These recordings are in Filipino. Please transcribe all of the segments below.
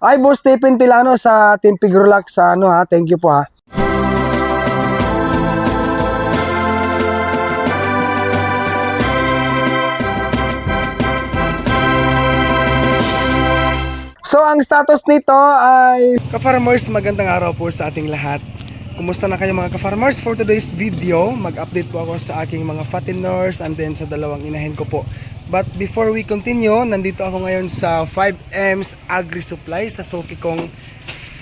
Ay, Boss Stephen Tilano sa Team Pigrolac sa ano ha. Thank you po ha. So, ang status nito ay... Ka-farmers, magandang araw po sa ating lahat. Kumusta na kayo mga ka-farmers? For today's video, mag-update po ako sa aking mga fatteners and then sa dalawang inahin ko po. But before we continue, nandito ako ngayon sa 5M's Agri Supply sa Soki Kong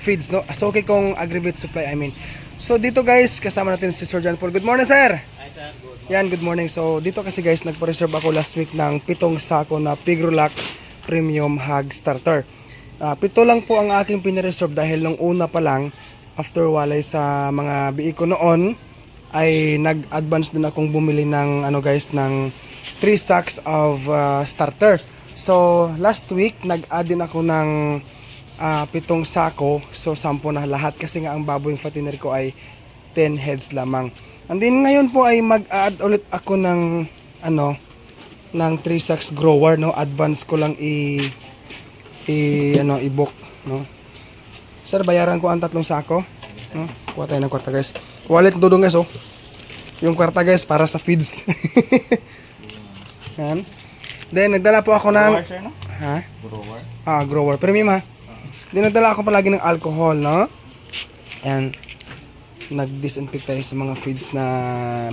Feeds, no? Soki Kong Agri-Meat Supply, I mean. So dito guys, kasama natin si Sir John Paul. Good morning, sir! Hi, sir. Good morning. Yan, good morning. So dito kasi guys, nagpa-reserve ako last week ng 7 sako na Pigrolac Premium Hog Starter. 7 lang po ang aking pinareserve dahil nung una pa lang, after walay sa mga BI ko noon, ay nag-advance din akong bumili ng ano guys, ng 3 sacks of starter. So last week, nag-add din ako ng 7 sako. So 10 na lahat kasi nga ang baboy fattener ko ay 10 heads lamang. And then ngayon po ay mag-add ulit ako ng ano, ng 3 sacks grower, no? Advance ko lang i-book, no? Sir, bayaran ko ang 3 sako, no? Kuha tayo ng kwarta guys. Wallet dudong guys, oh. Yung kwarta guys para sa feeds. Yan. Then nagdala po ako ng Grower, sir, no? ha? Grower. Grower. Premium ha. Then nagdala ako palagi ng alcohol, no? And nag-disinfect tayo sa mga feeds na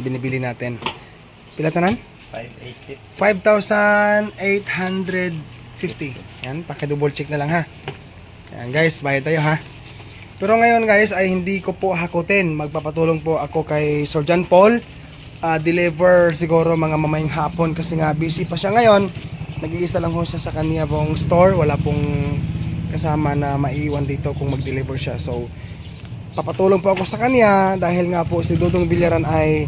binibili natin. Pila tanan? 580. 5,850. Yan, paki-double check na lang ha. Yan guys, bayad tayo ha. Pero ngayon guys ay hindi ko po hakutin. Magpapatulong po ako kay Sir John Paul. Deliver siguro mga mamayang hapon kasi nga busy pa siya ngayon. Nag-iisa lang ho siya sa kanya pong store. Wala pong kasama na maiiwan dito kung mag-deliver siya. So, papatulong po ako sa kanya dahil nga po si Dudong Villaran ay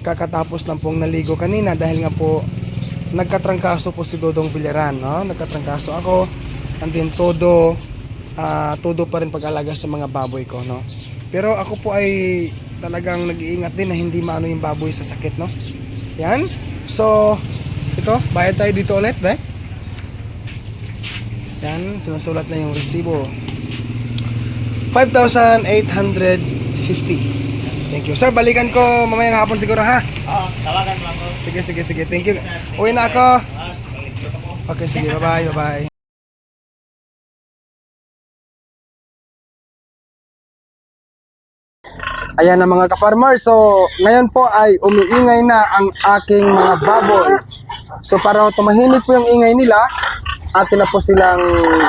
kakatapos lang pong naligo kanina dahil nga po nagkatrangkaso po si Dudong Villaran, no? Nagkatrangkaso ako, and then todo pa rin pag-alaga sa mga baboy ko, no? Pero ako po ay talagang nag-iingat din na hindi maano yung baboy sa sakit, no? Yan. So, ito, bayad tayo dito ulit, ba? Yan, sinusulat na yung resibo. 5,850. Thank you. Sir, balikan ko mamayang hapon siguro, ha? Oo, tawagan mo ako. Sige. Thank you. Uwi na ako. Balik ako. Okay, sige. Bye-bye. Ayan na mga ka-farmer. So, ngayon po ay umiingay na ang aking mga baboy. So, para tumahimik po yung ingay nila, atin na po silang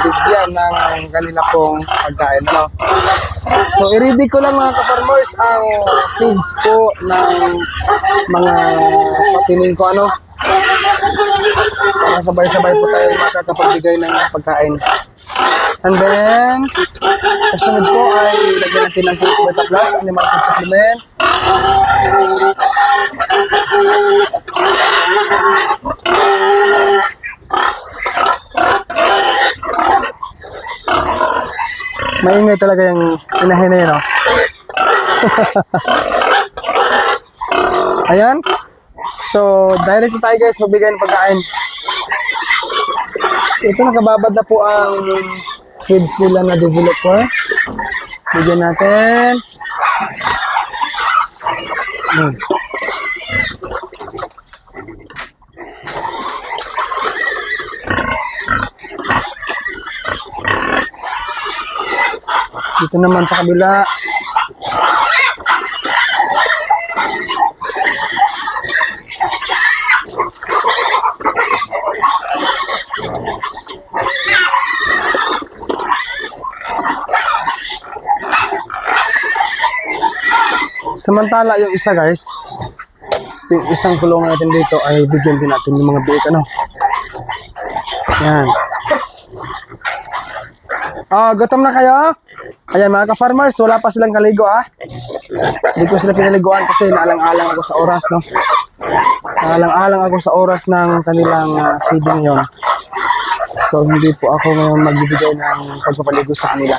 bigyan ng kanila pong pagkain. No? So, i-ready ko lang mga ka-farmers ang feeds po ng mga patining ko, ano? Para sabay-sabay po tayo makakapagbigay ng pagkain. And then, kasunod po ay lagyan natin ng Kids Beta Plus, animal food supplements. Maingay talaga yung inahin na yun, oh. Ayan. So, direct na tayo guys, magbigay ng pagkain. Ito, nakababad na po ang feeds nila na developer. Bigyan natin. Dito naman sa kabila. Samantala yung isa guys, yung isang kulungan natin dito ay bigyan din natin yung mga biik, ano. Yan. Gutom na kayo? Ayan mga ka-farmers, wala pa silang kaligo ha. Hindi ko sila pinaliguan kasi naalang-alang ako sa oras, no. Naalang-alang ako sa oras ng kanilang feeding yon. So hindi po ako ngayon magbibigay ng pagpapaligo sa kanila.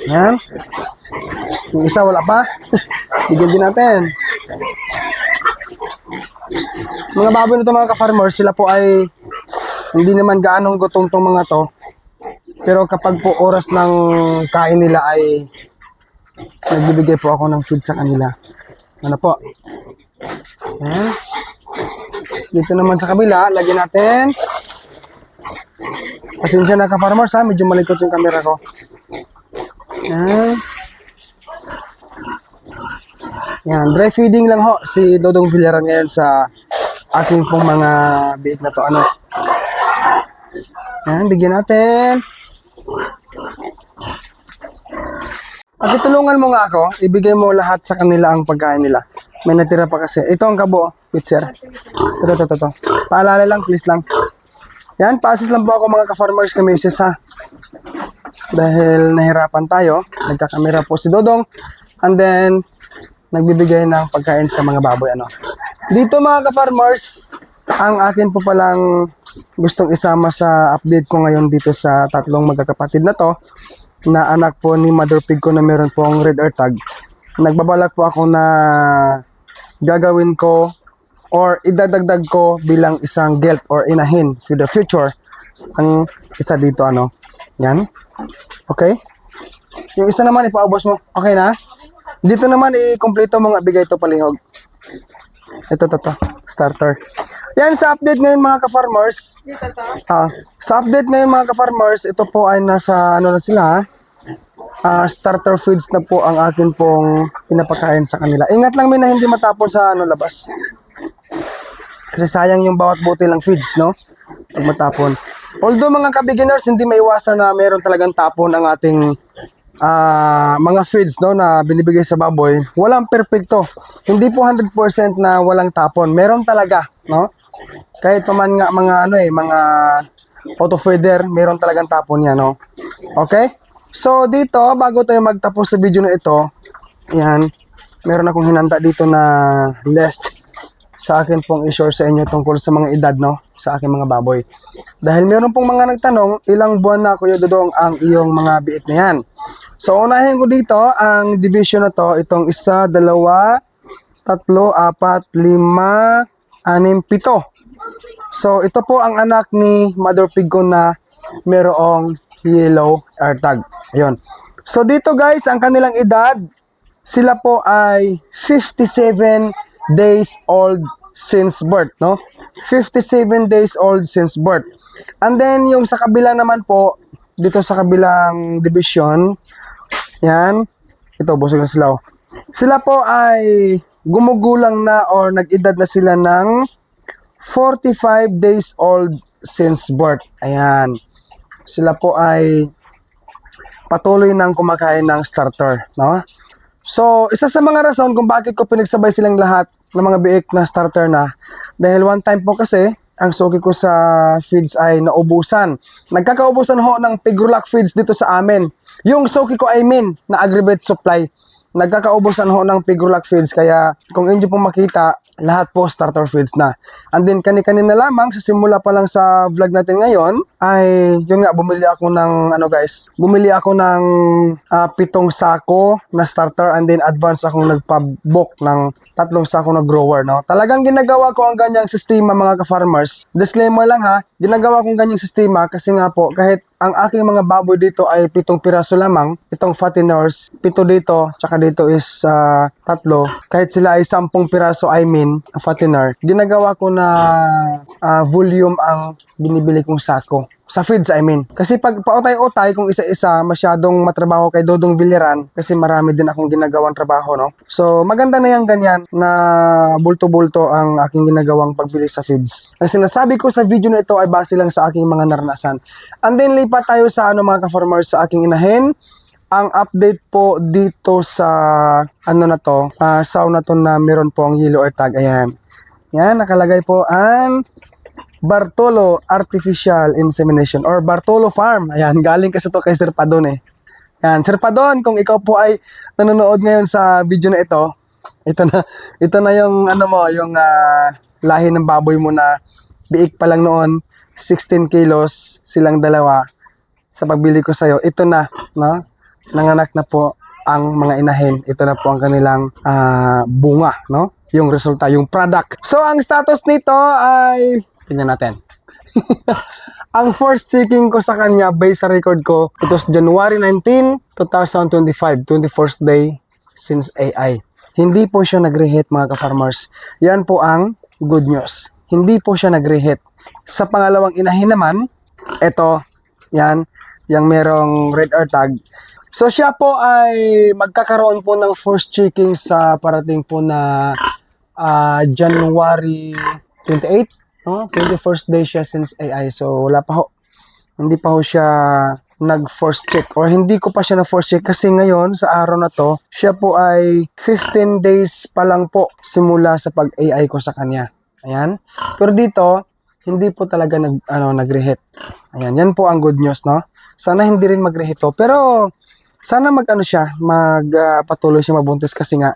Yan. Yung isa wala pa. Bigyan din natin. Mga baboy nito mga ka-farmers, sila po ay hindi naman gaanong gutom tong mga to. Pero kapag po oras ng kain nila ay nagbibigay po ako ng feed sa kanila. Ano po? Ayan. Dito naman sa kabila, lagyan natin. Pasensya na ka-farmers ha, medyo malikot yung camera ko. Ayan. Yan, dry feeding lang ho si Dodong Villaran ngayon sa aking pong mga biik na to. Ano? Yan, bigyan natin. At tulungan mo nga ako, ibigay mo lahat sa kanila ang pagkain nila. May natira pa kasi. Ito ang kabo, pitcher. Ito. Paalala lang, please lang. Yan, pa-assist lang po ako mga ka-farmers kami ha. Dahil nahirapan tayo, nagkakamera po si Dodong. And then, nagbibigay ng pagkain sa mga baboy. Ano. Dito mga ka-farmers, ang akin po palang gustong isama sa update ko ngayon dito sa tatlong magkakapatid na to, na anak po ni Mother Pig ko na meron pong red ear tag. Nagbabalak po ako na gagawin ko or idadagdag ko bilang isang gelt or inahin for the future ang isa dito. Ano. Yan. Okay. Yung isa naman ipaubos mo. Okay na? Dito naman i-kompleto mo nga, bigay ito palihog. Ito. Starter. Yan sa update ngayon mga ka-farmers. Sa update ngayon mga ka-farmers, ito po ay nasa ano na sila. Starter feeds na po ang akin pong pinapakain sa kanila. Ingat lang na hindi matapon sa labas. Kasi sayang yung bawat butil ng feeds, no? Pag matapon. Although mga ka-beginners, hindi maiwasan na meron talagang tapon ang ating mga feeds, no, na binibigay sa baboy. Walang perfecto. Hindi po 100% na walang tapon. Meron talaga, no? Kahit naman nga mga mga auto feeder, meron talagang tapon yan, no? Okay? So dito, bago tayo magtapos sa video na ito, yan, meron akong hinanda dito na list sa akin pong i-share sa inyo tungkol sa mga edad, no, sa aking mga baboy. Dahil meron pong mga nagtanong, ilang buwan na Kuya Dodong ang iyong mga biik na yan. So unahin ko dito ang division na to, itong 1, 2, 3, 4, 5, 6, 7. So ito po ang anak ni Mother Pig ko na merong yellow ear tag. Ayun. So dito guys, ang kanilang edad, sila po ay 57 days old since birth, no? 57 days old since birth. And then yung sa kabila naman po, dito sa kabilang division, yan, ito busog na sila. Sila po ay gumugulang na or nag-edad na sila ng 45 days old since birth. Ayan. Sila po ay patuloy nang kumakain ng starter, no? So, isa sa mga rason kung bakit ko pinagsabay silang lahat ng mga biik na starter na, dahil one time po kasi, ang suki ko sa feeds ay naubusan. Nagkakaubusan ho ng Pigrulac feeds dito sa amin. Yung suki ko na aggregate supply. Nagkakaubusan ho ng Pigrulac feeds, kaya kung inyo po makita, lahat po starter feeds na. And then kani-kanina lamang sa simula pa lang sa vlog natin ngayon ay yun nga, bumili ako ng bumili ako ng 7 sako na starter, and then advance akong nagpa-book ng 3 sako na grower, no. Talagang ginagawa ko ang ganyang sistema mga ka-farmers. Disclaimer lang ha, ginagawa kong ganyang sistema kasi nga po kahit ang aking mga baboy dito ay 7 piraso lamang, itong fatteners, 7 dito, tsaka dito is 3. Kahit sila ay 10 piraso, ang fattener, ginagawa ko na volume ang binibili kong sako. Sa feeds, Kasi pag pautay-utay, kung isa-isa, masyadong matrabaho kay Dodong Villaran kasi marami din akong ginagawang trabaho, no? So, maganda na yung ganyan na bulto-bulto ang aking ginagawang pagbili sa feeds. Ang sinasabi ko sa video na ito ay base lang sa aking mga naranasan. And then, lipat tayo sa mga ka-farmers sa aking inahin. Ang update po dito sa sow na to na meron po ang yellow ear tag. Ayan. Yan, nakalagay po ang Bartolo Artificial Insemination or Bartolo Farm. Ayan, galing kasi to kay Sir Padon Ayan, Sir Padon, kung ikaw po ay nanonood ngayon sa video na ito na yung yung lahi ng baboy mo na biik pa lang noon, 16 kilos silang dalawa sa pagbili ko sa'yo. Ito na, no? Nanganak na po ang mga inahin. Ito na po ang kanilang bunga, no? Yung resulta, yung product. So, ang status nito ay, tingnan natin. Ang first checking ko sa kanya, based sa record ko, it was January 19, 2025, 21st day since AI. Hindi po siya nag-reheat mga ka-farmers. Yan po ang good news. Hindi po siya nag-reheat. Sa pangalawang inahin naman, ito, yan, yung merong red ear tag. So siya po ay magkakaroon po ng first checking sa parating po na January 28. No? 21st day siya since AI. So, wala pa ho. Hindi pa ho siya nag-first check. Or hindi ko pa siya na-first check. Kasi ngayon, sa araw na to, siya po ay 15 days pa lang po simula sa pag-AI ko sa kanya. Ayan. Pero dito, hindi po talaga nag-reheat. Ayan. Yan po ang good news, no? Sana hindi rin mag-reheat to. Pero, sana patuloy siya mabuntis kasi nga,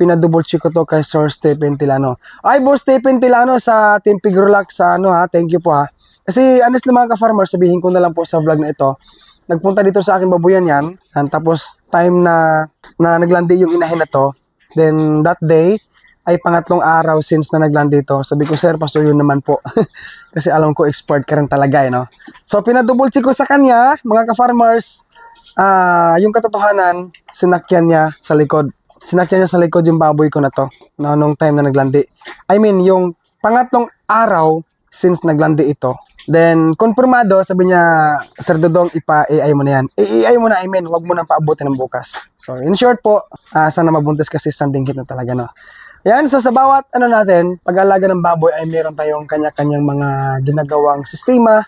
pinadouble check ko to kay Sir Stephen Tilano. Ay, Boss Stephen Tilano sa Team Pigrolac sa thank you po ha. Kasi honestly mga ka-farmer, sabihin ko na lang po sa vlog na ito, nagpunta dito sa akin babuyan yan, tapos time na naglandi yung inahin na to, then that day, ay pangatlong araw since na naglandi ito. Sabi ko, sir, pasuyo naman po. Kasi alam ko, expert ka rin talaga, no? So, pinadouble check ko sa kanya, mga ka-farmers, yung katotohanan, sinakyan niya sa likod. Sinakyan niya sa likod yung baboy ko na to, no, nung time na naglandi. I mean, yung pangatlong araw since naglandi ito. Then, konfirmado, sabi niya, Sir Dodong, ipa-AI mo na yan. I-AI mo na, I mean, wag mo nang paabutin ng bukas. So, in short po, sana mabuntis kasi standing heat na talaga, no. Yan, so sa bawat, pag-alaga ng baboy ay meron tayong kanya-kanyang mga ginagawang sistema,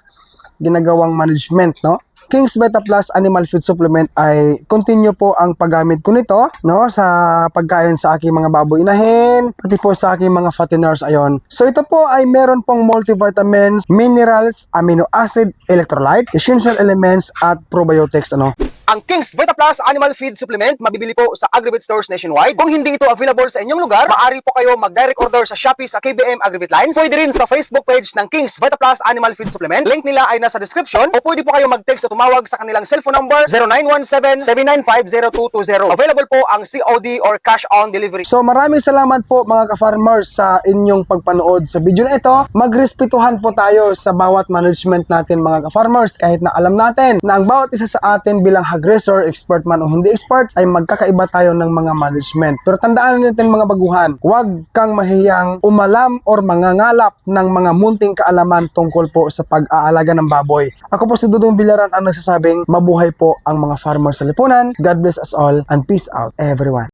ginagawang management, no. King's Beta Plus Animal Feed Supplement ay continue po ang paggamit ko nito, no, sa pagkain sa aking mga baboy inahin, pati po sa aking mga fatteners ayon. So ito po ay meron pong multivitamins, minerals, amino acid, electrolyte, essential elements at probiotics Ang King's Vita Plus Animal Feed Supplement mabibili po sa Agribit stores nationwide. Kung hindi ito available sa inyong lugar, maaari po kayo mag-direct order sa Shopee sa KBM Agribit Lines. Pwede rin sa Facebook page ng King's Vita Plus Animal Feed Supplement. Link nila ay nasa description o pwede po kayo mag-text o tumawag sa kanilang cellphone number 0917-795-0220. Available po ang COD or cash on delivery. So maraming salamat po mga ka-farmers sa inyong pagpanood sa video na ito. Magrespetuhan po tayo sa bawat management natin mga ka-farmers kahit na alam natin na ang bawat isa sa atin bilang aggressor, expert man o hindi expert, ay magkakaiba tayo ng mga management. Pero tandaan natin mga baguhan, huwag kang mahiyang umalam or mangangalap ng mga munting kaalaman tungkol po sa pag-aalaga ng baboy. Ako po si Dudong Villaran ang nagsasabing, mabuhay po ang mga farmers sa lipunan. God bless us all and peace out everyone.